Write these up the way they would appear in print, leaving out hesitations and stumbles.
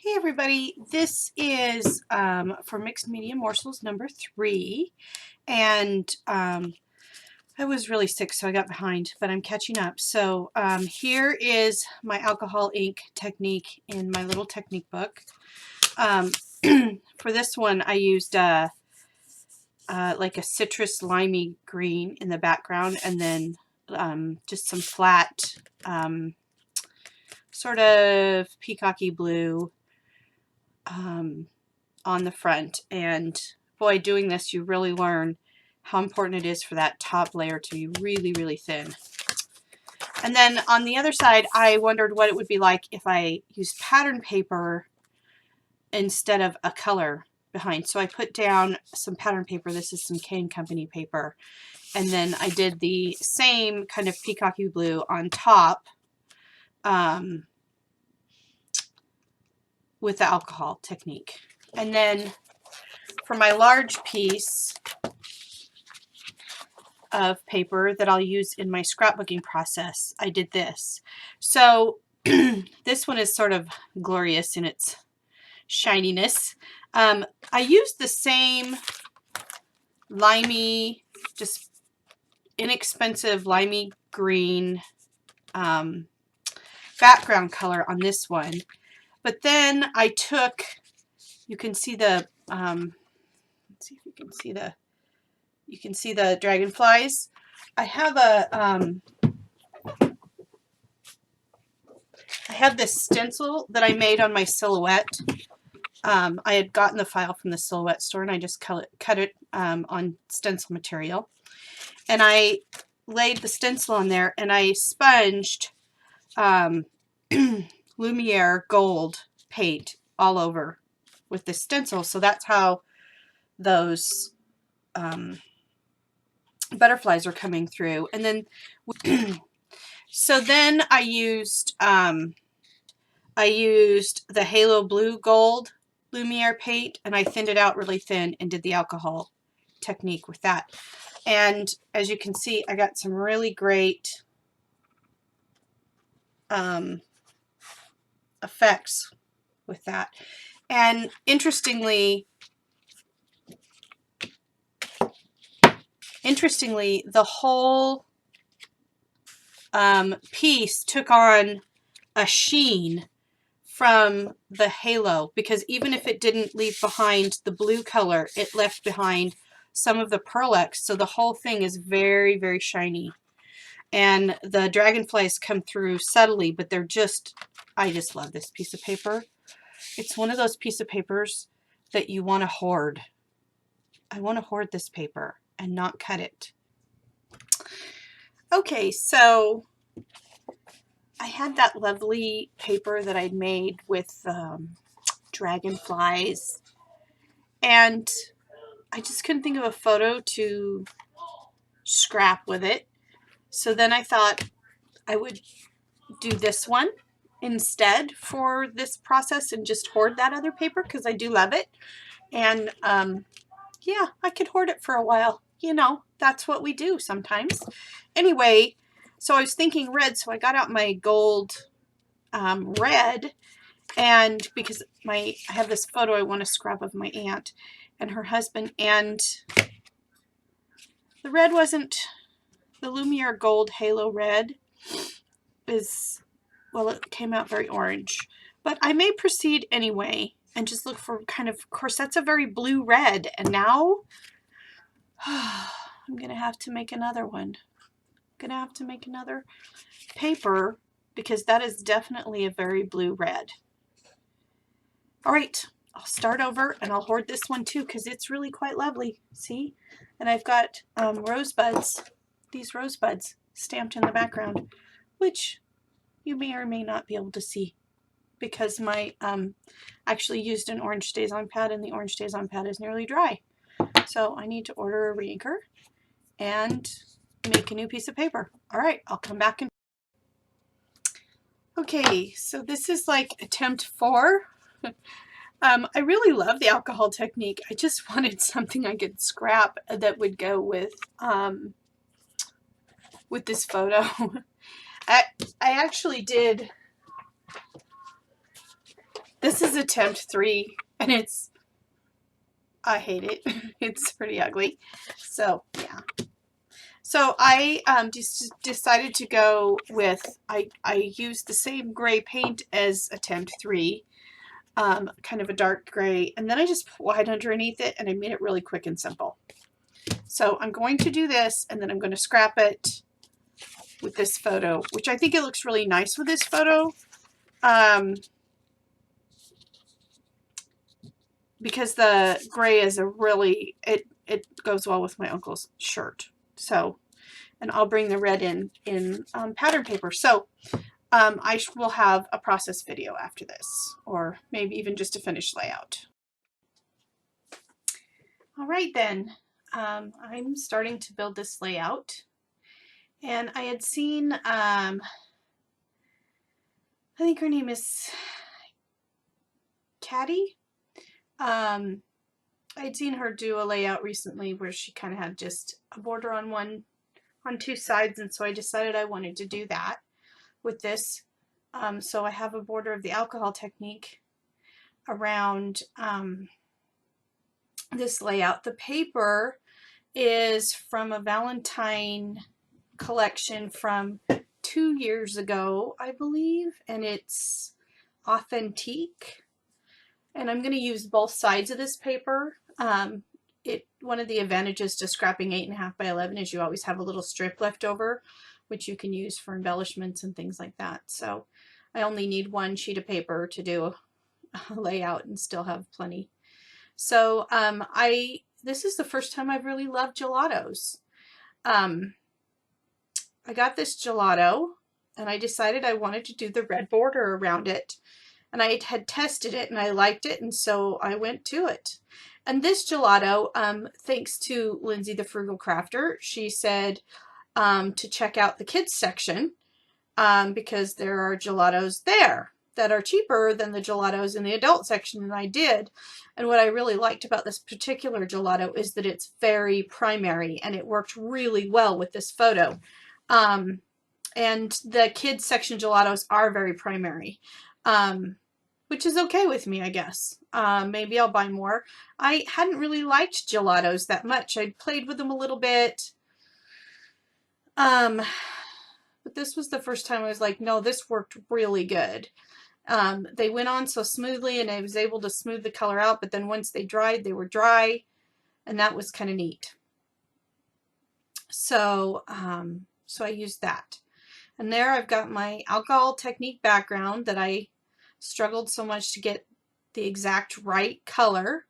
Hey everybody, this is for Mixed Media Morsels number 3, and I was really sick so I got behind, but I'm catching up. So here is my alcohol ink technique in my little technique book. For this one I used like a citrus limey green in the background, and then just some flat sort of peacocky blue on the front. And boy, doing this you really learn how important it is for that top layer to be really thin. And then on the other side I wondered what it would be like if I used pattern paper instead of a color behind. So I put down some pattern paper. This is some Kane Company paper, and then I did the same kind of peacocky blue on top with the alcohol technique. And then for my large piece of paper that I'll use in my scrapbooking process, I did this. So this one is sort of glorious in its shininess. I used the same limey, just inexpensive limey green background color on this one. But then I took, you can see the, let's see if you can see the dragonflies. I have I have this stencil that I made on my silhouette. I had gotten the file from the Silhouette store, and I just cut it on stencil material. And I laid the stencil on there, and I sponged Lumiere gold paint all over with the stencil. So that's how those butterflies are coming through. And then so then I used the Halo Blue Gold Lumiere paint, and I thinned it out really thin and did the alcohol technique with that. And as you can see, I got some really great effects with that. And interestingly, the whole piece took on a sheen from the halo, because even if it didn't leave behind the blue color, it left behind some of the pearlex, so the whole thing is very shiny. And the dragonflies come through subtly, but they're just, I just love this piece of paper. It's one of those pieces of papers that you want to hoard. I want to hoard this paper and not cut it. Okay, so I had that lovely paper that I'd made with dragonflies, and I just couldn't think of a photo to scrap with it. So then I thought I would do this one instead for this process and just hoard that other paper, because I do love it. And yeah, I could hoard it for a while. You know, that's what we do sometimes. Anyway, so I was thinking red, so I got out my gold red, and because I have this photo I want to scrap of my aunt and her husband, and the red wasn't, the Lumiere Gold Halo Red is, well, it came out very orange. But I may proceed anyway and just look for kind of course, that's a very blue red. And now I'm going to have to make another one. I'm going to have to make another paper, because that is definitely a very blue red. All right, I'll start over, and I'll hoard this one too, because it's really quite lovely. See? And I've got rosebuds, these rosebuds stamped in the background, which you may or may not be able to see, because my actually used an orange StazOn pad, and the orange StazOn pad is nearly dry. So I need to order a reinker and make a new piece of paper. All right, I'll come back and... Okay, so this is like attempt 4. I really love the alcohol technique. I just wanted something I could scrap that would go with this photo. I actually did This is attempt 3, and I hate it. It's pretty ugly. So, yeah. So I just decided to go with, I used the same gray paint as attempt 3, kind of a dark gray, and then I just put white underneath it, and I made it really quick and simple. So I'm going to do this, and then I'm going to scrap it with this photo, which I think it looks really nice with this photo. Because the gray is a really, it goes well with my uncle's shirt. So, and I'll bring the red in pattern paper. So I will have a process video after this, or maybe even just a finished layout. All right then, I'm starting to build this layout. And I had seen, I think her name is Caddy. I'd seen her do a layout recently where she kind of had just a border on two sides, and so I decided I wanted to do that with this. So I have a border of the alcohol technique around this layout. The paper is from a Valentine collection from 2 years ago, I believe, and it's Authentique. And I'm going to use both sides of this paper. One of the advantages to scrapping 8.5 by 11 is you always have a little strip left over, which you can use for embellishments and things like that. So I only need one sheet of paper to do a layout and still have plenty. So this is the first time I've really loved gelatos. I got this gelato and I decided I wanted to do the red border around it. And I had tested it and I liked it, and so I went to it. And this gelato, thanks to Lindsay the Frugal Crafter, she said to check out the kids section because there are gelatos there that are cheaper than the gelatos in the adult section, and I did. And what I really liked about this particular gelato is that it's very primary, and it worked really well with this photo. And the kids section gelatos are very primary. Which is okay with me, I guess. Maybe I'll buy more. I hadn't really liked gelatos that much. I'd played with them a little bit. But this was the first time I was like, no, this worked really good. They went on so smoothly, and I was able to smooth the color out, but then once they dried, they were dry, and that was kind of neat. So, so I used that. And there I've got my alcohol technique background that I struggled so much to get the exact right color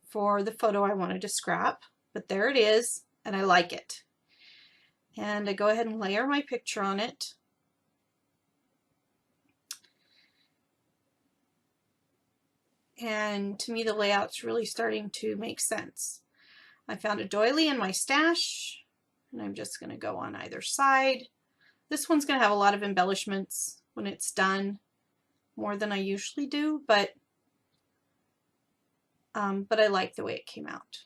for the photo I wanted to scrap, but there it is, and I like it. And I go ahead and layer my picture on it. And to me, the layout's really starting to make sense. I found a doily in my stash, and I'm just going to go on either side. This one's going to have a lot of embellishments when it's done, more than I usually do, but I like the way it came out.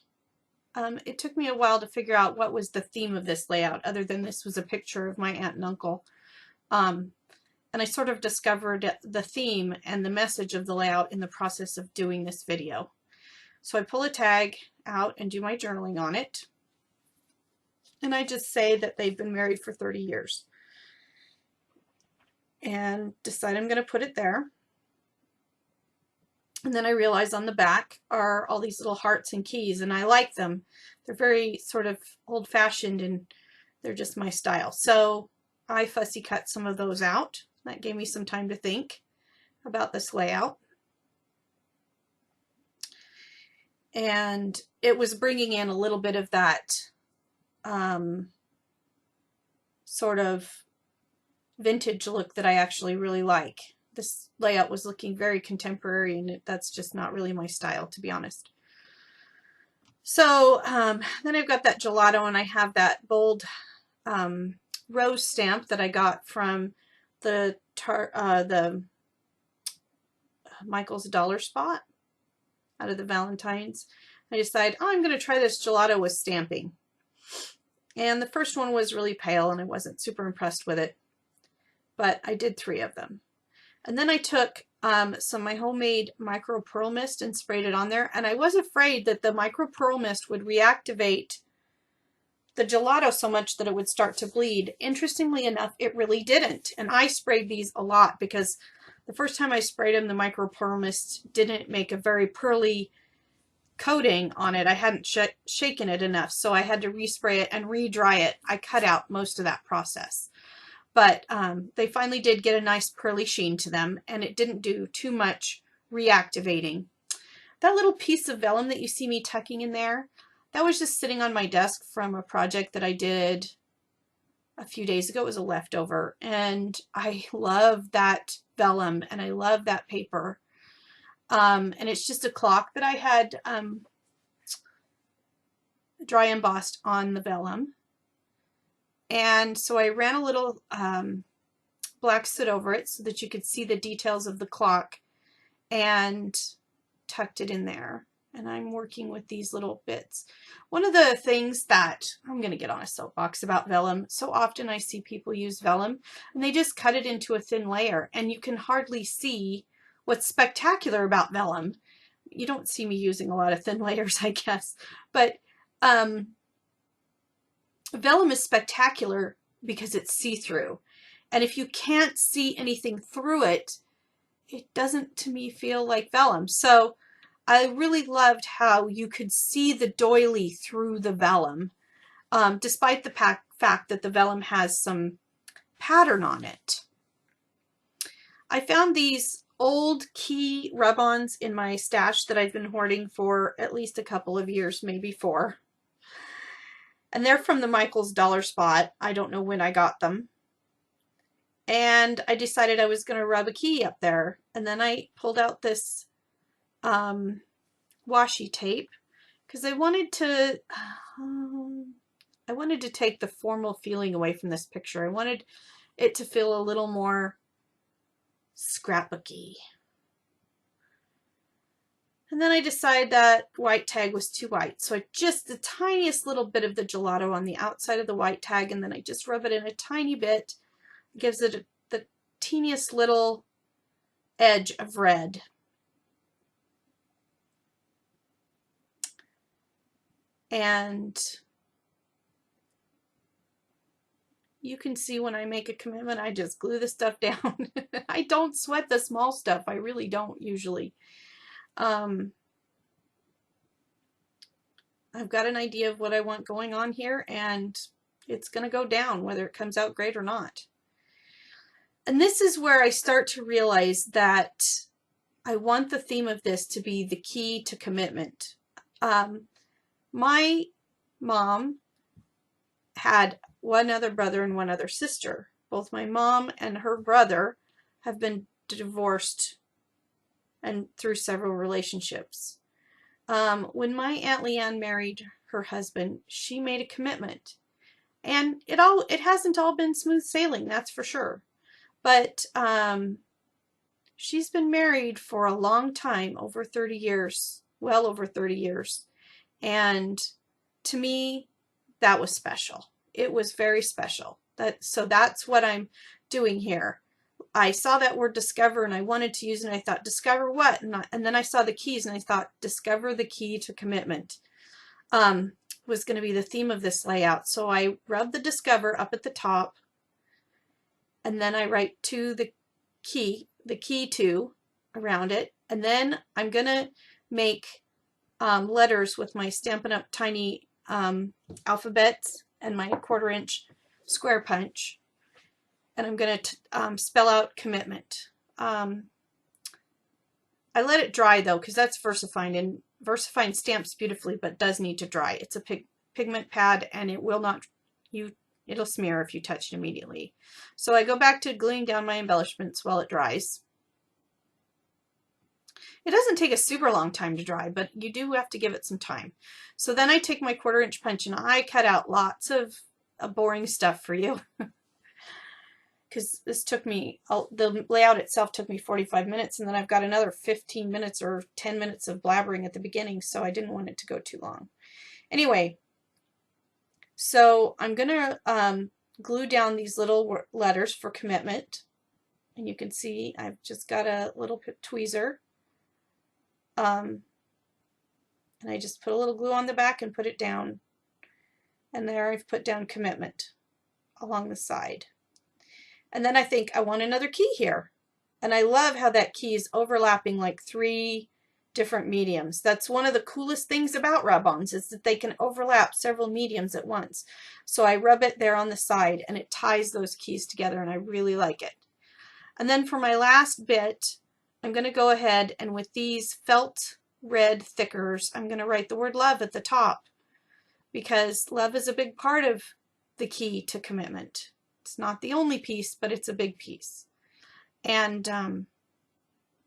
It took me a while to figure out what was the theme of this layout, other than this was a picture of my aunt and uncle. And I sort of discovered the theme and the message of the layout in the process of doing this video. So I pull a tag out and do my journaling on it. And I just say that they've been married for 30 years. And decide I'm going to put it there. And then I realize on the back are all these little hearts and keys, and I like them. They're very sort of old-fashioned, and they're just my style. So I fussy cut some of those out. That gave me some time to think about this layout. And it was bringing in a little bit of that sort of vintage look that I actually really like. This layout was looking very contemporary, and that's just not really my style, to be honest. So then I've got that gelato, and I have that bold rose stamp that I got from the Michael's Dollar Spot out of the Valentine's. I decided, oh, I'm going to try this gelato with stamping. And the first one was really pale, and I wasn't super impressed with it. But I did 3 of them. And then I took some my homemade micro pearl mist and sprayed it on there. And I was afraid that the micro pearl mist would reactivate the gelato so much that it would start to bleed. Interestingly enough, it really didn't. And I sprayed these a lot because the first time I sprayed them, the micro pearl mist didn't make a very pearly coating on it. I hadn't shaken it enough, so I had to respray it and re-dry it. I cut out most of that process. But they finally did get a nice pearly sheen to them, and it didn't do too much reactivating. That little piece of vellum that you see me tucking in there, that was just sitting on my desk from a project that I did a few days ago. It was a leftover, and I love that vellum, and I love that paper. And it's just a clock that I had dry embossed on the vellum. And so I ran a little black soot over it so that you could see the details of the clock, and tucked it in there. And I'm working with these little bits. One of the things that I'm going to get on a soapbox about vellum, so often I see people use vellum and they just cut it into a thin layer, and you can hardly see what's spectacular about vellum. You don't see me using a lot of thin layers, I guess, but vellum is spectacular because it's see-through. And if you can't see anything through it, it doesn't to me feel like vellum. So I really loved how you could see the doily through the vellum, despite the fact that the vellum has some pattern on it. I found these old key rub-ons in my stash that I've been hoarding for at least a couple of years, maybe 4. And they're from the Michael's Dollar Spot. I don't know when I got them. And I decided I was going to rub a key up there. And then I pulled out this washi tape because I wanted to take the formal feeling away from this picture. I wanted it to feel a little more scrapbooky. And then I decided that white tag was too white. So I just the tiniest little bit of the gelato on the outside of the white tag, and then I just rub it in a tiny bit. It gives it the teeniest little edge of red. And you can see when I make a commitment, I just glue the stuff down. I don't sweat the small stuff. I really don't usually. I've got an idea of what I want going on here, and it's going to go down whether it comes out great or not. And this is where I start to realize that I want the theme of this to be the key to commitment. My mom had one other brother and one other sister. Both my mom and her brother have been divorced and through several relationships. When my Aunt Leanne married her husband, she made a commitment. And it hasn't all been smooth sailing, that's for sure. But she's been married for a long time, over 30 years, well over 30 years. And to me, that was special. It was very special. So that's what I'm doing here. I saw that word discover and I wanted to use it, and I thought, discover what? And then I saw the keys and I thought, discover the key to commitment was going to be the theme of this layout. So I rubbed the discover up at the top, and then I write to the key to around it. And then I'm going to make letters with my Stampin' Up! Tiny alphabets and my 1/4 inch square punch. And I'm going to spell out commitment. I let it dry though, because that's VersaFine, and VersaFine stamps beautifully, but does need to dry. It's a pigment pad, and it will not, it'll smear if you touch it immediately. So I go back to gluing down my embellishments while it dries. It doesn't take a super long time to dry, but you do have to give it some time. So then I take my 1/4 inch punch and I cut out lots of boring stuff for you. Because this took me, the layout itself took me 45 minutes, and then I've got another 15 minutes or 10 minutes of blabbering at the beginning, so I didn't want it to go too long. Anyway, so I'm going to glue down these little letters for commitment. And you can see I've just got a little tweezer. And I just put a little glue on the back and put it down. And there I've put down commitment along the side. And then I think I want another key here. And I love how that key is overlapping like 3 different mediums. That's one of the coolest things about rub-ons, is that they can overlap several mediums at once. So I rub it there on the side and it ties those keys together, and I really like it. And then for my last bit, I'm going to go ahead and with these felt red thickers, I'm going to write the word love at the top, because love is a big part of the key to commitment. It's not the only piece, but it's a big piece. And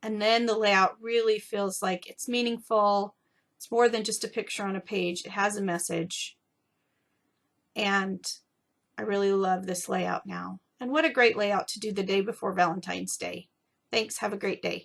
then the layout really feels like it's meaningful. It's more than just a picture on a page. It has a message. And I really love this layout now. And what a great layout to do the day before Valentine's Day. Thanks. Have a great day.